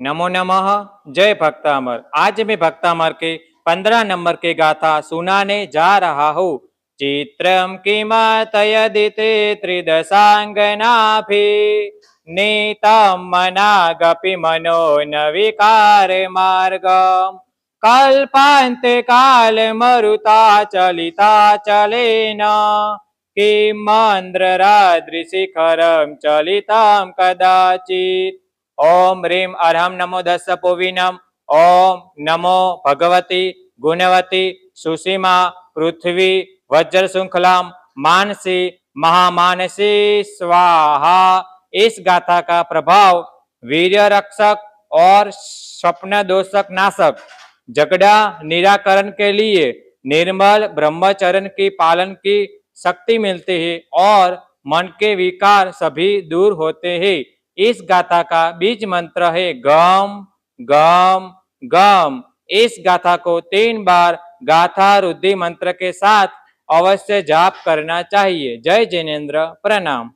नमो नमः। जय भक्तामर। आज मैं भक्तामर के 15 नंबर के गाथा सुनाने जा रहा हूँ। चित्रम किमतयदिते त्रिदशांगनाभि नीतम मनागपि मनो न विकार मार्गम कल्पान्ते काल मरुता चलिता चलेन किमंद्रराद्रिशिखरम चलितम कदाचित। ओम ह्रीं अर्हं नमो दस्स पोविनम। ओम नमो भगवती गुणवती सुसीमा पृथ्वी वज्र श्रृंखलाम मानसी महामानसी स्वाहा। इस गाथा का प्रभाव वीर्य रक्षक और स्वप्न दोषक नाशक, झगड़ा निराकरण के लिए निर्मल ब्रह्मचरण की पालन की शक्ति मिलती है और मन के विकार सभी दूर होते हैं। इस गाथा का बीज मंत्र है गम गम गम। इस गाथा को 3 बार गाथा रुद्धि मंत्र के साथ अवश्य जाप करना चाहिए। जय जिनेन्द्र। प्रणाम।